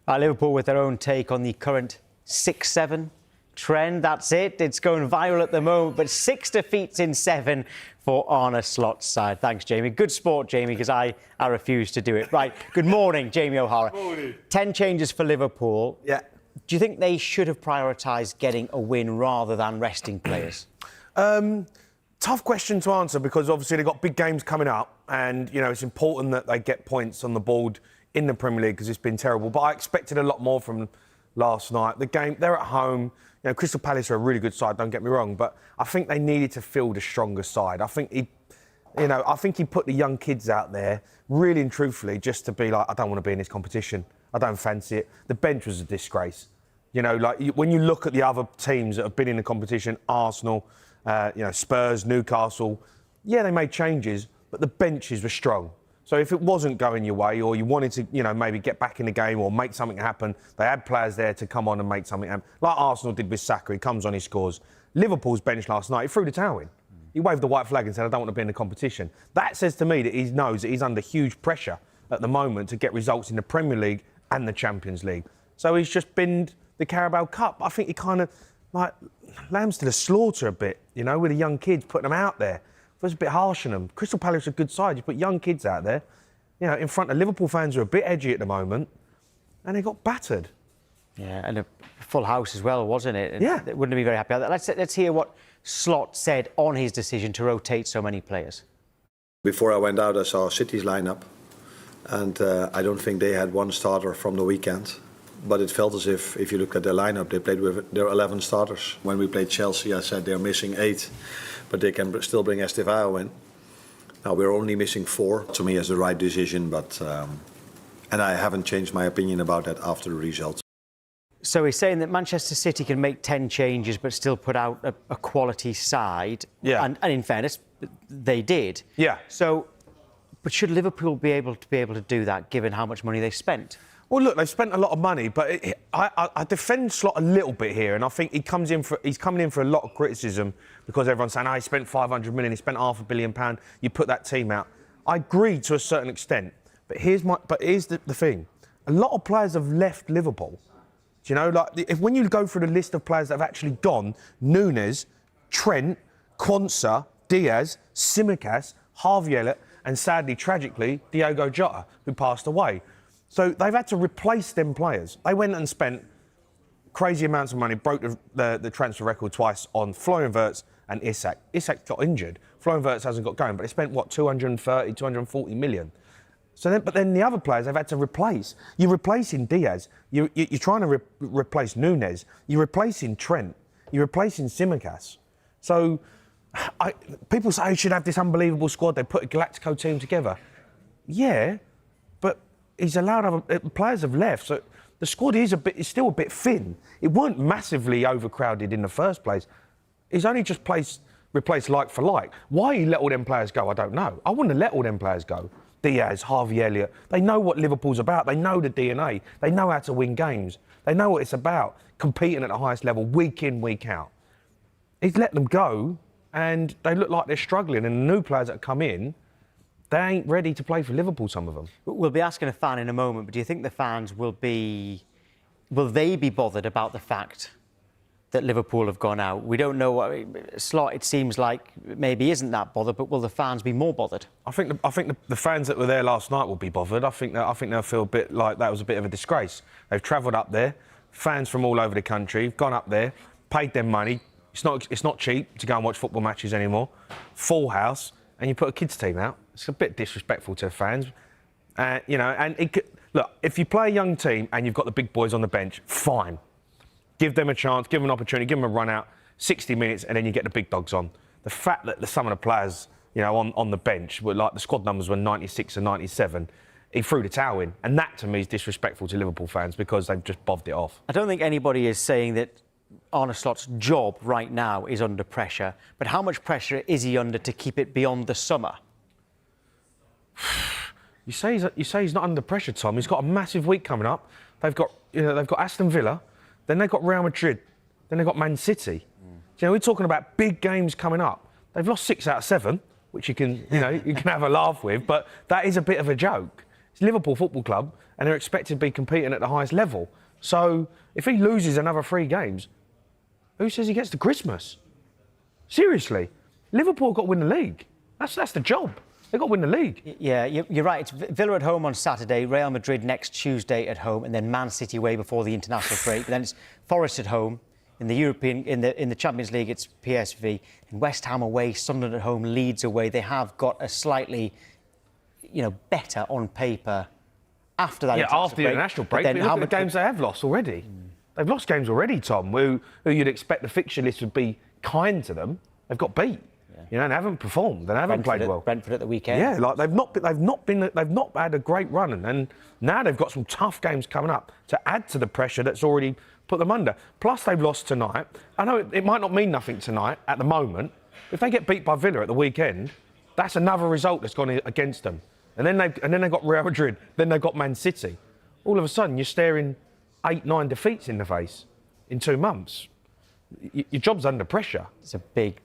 Liverpool with their own take on the current 6-7 trend. That's it. It's going viral at the moment, but 6 defeats in 7 for Arne Slot's side. Thanks, Jamie. Good sport, Jamie, because I refuse to do it. Right. Good morning, Jamie O'Hara. Morning. 10 changes for Liverpool. Yeah. Do you think they should have prioritised getting a win rather than resting players? Tough question to answer because obviously they've got big games coming up and, you know, it's important that they get points on the board in the Premier League because it's been terrible. But I expected a lot more from last night. The game, they're at home. You know, Crystal Palace are a really good side, don't get me wrong, but I think they needed to field a stronger side. I think he put the young kids out there, really and truthfully, just to be like, I don't want to be in this competition. I don't fancy it. The bench was a disgrace. You know, like when you look at the other teams that have been in the competition, Arsenal, Spurs, Newcastle, yeah, they made changes, but the benches were strong. So if it wasn't going your way or you wanted to, you know, maybe get back in the game or make something happen, they had players there to come on and make something happen. Like Arsenal did with Saka, he comes on, he scores. Liverpool's bench last night, he threw the towel in. He waved the white flag and said, I don't want to be in the competition. That says to me that he knows that he's under huge pressure at the moment to get results in the Premier League and the Champions League. So he's just binned the Carabao Cup. I think he kind of, like, lambs to the slaughter a bit, you know, with the young kids, putting them out there. It was a bit harsh on them. Crystal Palace are a good side. You put young kids out there, you know, in front of Liverpool fans who are a bit edgy at the moment, and they got battered. Yeah, and a full house as well, wasn't it? And yeah. They wouldn't be very happy about that. Let's hear what Slot said on his decision to rotate so many players. Before I went out, I saw City's lineup, and I don't think they had one starter from the weekend. But it felt as if you look at their lineup, they played with their 11 starters. When we played Chelsea, I said they're missing 8, but they can still bring Estevao in. Now we're only missing 4. To me, it's the right decision, but and I haven't changed my opinion about that after the result. So he's saying that Manchester City can make 10 changes but still put out a quality side. Yeah. And in fairness, they did. Yeah. So, but should Liverpool be able to do that, given how much money they spent? Well, look, they've spent a lot of money, but I defend Slot a little bit here, and I think he's coming in for a lot of criticism because everyone's saying, he spent 500 million, he spent £500 million, you put that team out. I agree to a certain extent, but here's the thing. A lot of players have left Liverpool. Do you know, like, when you go through the list of players that have actually gone, Núñez, Trent, Quansah, Diaz, Tsimikas, Harvey Elliott, and sadly, tragically, Diogo Jota, who passed away. So they've had to replace them players. They went and spent crazy amounts of money, broke the transfer record twice on Florian Wirtz and Isak. Isak got injured. Florian Wirtz hasn't got going, but they spent, what, 230, 240 million. So but then the other players they've had to replace. You're replacing Diaz. You're trying to replace Núñez. You're replacing Trent. You're replacing Tsimikas. So people say, you should have this unbelievable squad. They put a Galactico team together. Yeah, but he's allowed other players have left, so the squad is still a bit thin. It weren't massively overcrowded in the first place. He's only just replaced like for like. Why he let all them players go, I don't know. I wouldn't have let all them players go. Diaz, Harvey Elliott, they know what Liverpool's about. They know the DNA. They know how to win games. They know what it's about, competing at the highest level, week in, week out. He's let them go, and they look like they're struggling, and the new players that come in, they ain't ready to play for Liverpool, some of them. We'll be asking a fan in a moment, but do you think the fans will they be bothered about the fact that Liverpool have gone out? We don't know what Slot, it seems like, maybe isn't that bothered, but will the fans be more bothered? I think the fans that were there last night will be bothered. I think they'll feel a bit like that was a bit of a disgrace. They've travelled up there, fans from all over the country have gone up there, paid their money. It's not cheap to go and watch football matches anymore. Full house, and you put a kids' team out. It's a bit disrespectful to the fans. You know, and look, if you play a young team and you've got the big boys on the bench, fine. Give them a chance, give them an opportunity, give them a run out, 60 minutes, and then you get the big dogs on. The fact that some of the players, you know, on the bench were like, the squad numbers were 96 and 97, he threw the towel in. And that, to me, is disrespectful to Liverpool fans because they've just bobbed it off. I don't think anybody is saying that Arne Slot's job right now is under pressure, but how much pressure is he under to keep it beyond the summer? You say he's not under pressure, Tom. He's got a massive week coming up. They've got Aston Villa, then they've got Real Madrid, then they've got Man City. You know, we're talking about big games coming up. They've lost 6 out of 7, which you can have a laugh with, but that is a bit of a joke. It's Liverpool Football Club, and they're expected to be competing at the highest level. So if he loses another 3 games, who says he gets to Christmas? Seriously, Liverpool got to win the league. That's the job. They've got to win the league. Yeah, you're right. It's Villa at home on Saturday, Real Madrid next Tuesday at home, and then Man City away before the international break. But then it's Forest at home. In the Champions League, it's PSV. In West Ham away, Sunderland at home, Leeds away. They have got a slightly, better on paper after that. Yeah, after the international break. But look at the games they have lost already. They've lost games already, Tom, who you'd expect the fixture list would be kind to them. They've got beat. They haven't performed. They haven't played well. Brentford at the weekend. Yeah, like they've not had a great run, and now they've got some tough games coming up to add to the pressure that's already put them under. Plus, they've lost tonight. I know it might not mean nothing tonight at the moment. If they get beat by Villa at the weekend, that's another result that's gone against them. And then they've got Real Madrid. Then they've got Man City. All of a sudden, you're staring 8-9 defeats in the face in 2 months. Your job's under pressure. It's a big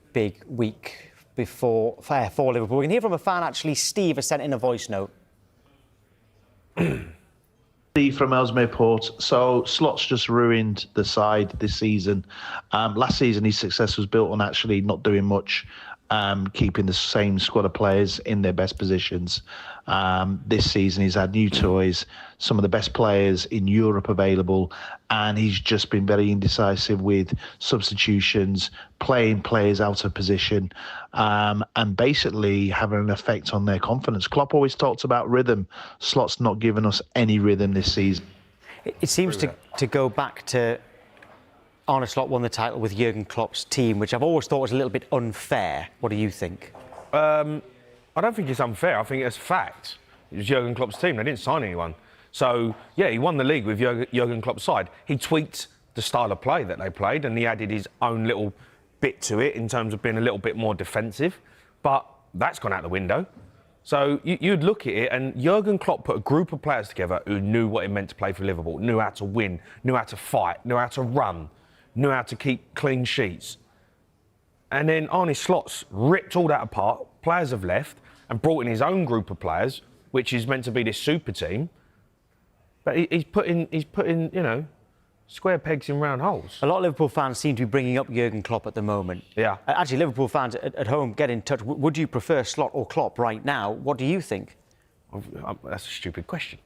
week for Liverpool. We can hear from a fan, actually. Steve has sent in a voice note. Steve from Ellesmere Port. So Slot's just ruined the side this season. Last season, his success was built on actually not doing much, keeping the same squad of players in their best positions. This season, he's had new toys, some of the best players in Europe available, and he's just been very indecisive with substitutions, playing players out of position, and basically having an effect on their confidence. Klopp always talks about rhythm. Slot's not given us any rhythm this season. It seems to go back to Arne Slot won the title with Jurgen Klopp's team, which I've always thought was a little bit unfair. What do you think? I don't think it's unfair. I think it's fact. It was Jurgen Klopp's team. They didn't sign anyone. So, yeah, he won the league with Jurgen Klopp's side. He tweaked the style of play that they played, and he added his own little bit to it in terms of being a little bit more defensive. But that's gone out the window. So you'd look at it, and Jurgen Klopp put a group of players together who knew what it meant to play for Liverpool, knew how to win, knew how to fight, knew how to run, knew how to keep clean sheets. And then Arne Slot's ripped all that apart. Players have left and brought in his own group of players, which is meant to be this super team. But he's putting, square pegs in round holes. A lot of Liverpool fans seem to be bringing up Jurgen Klopp at the moment. Yeah. Actually, Liverpool fans at home, get in touch. Would you prefer Slot or Klopp right now? What do you think? That's a stupid question.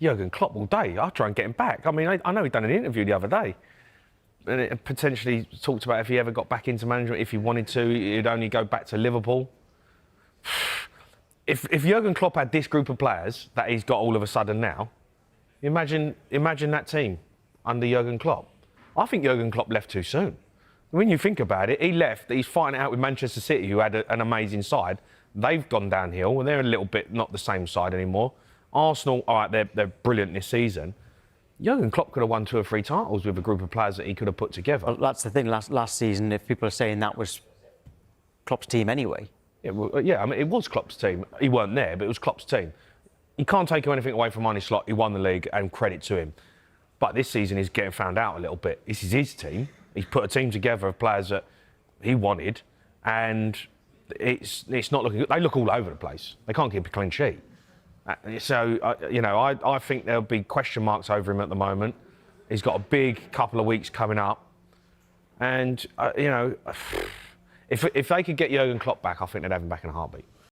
Jurgen Klopp all day. I'll try and get him back. I mean, I know he'd done an interview the other day. And it potentially talked about if he ever got back into management, if he wanted to, he'd only go back to Liverpool. If Jurgen Klopp had this group of players that he's got all of a sudden now, imagine that team under Jurgen Klopp. I think Jurgen Klopp left too soon. When you think about it, he left. He's fighting it out with Manchester City, who had an amazing side. They've gone downhill, and they're a little bit not the same side anymore. Arsenal, all right, they're brilliant this season. Jurgen Klopp could have won 2 or 3 titles with a group of players that he could have put together. Well, that's the thing. Last season, if people are saying that was Klopp's team anyway. Yeah, I mean, it was Klopp's team. He weren't there, but it was Klopp's team. You can't take anything away from Arne Slot. He won the league, and credit to him. But this season, he's getting found out a little bit. This is his team. He's put a team together of players that he wanted, and it's not looking good. They look all over the place. They can't keep a clean sheet. So, I think there'll be question marks over him at the moment. He's got a big couple of weeks coming up. And, if they could get Jurgen Klopp back, I think they'd have him back in a heartbeat.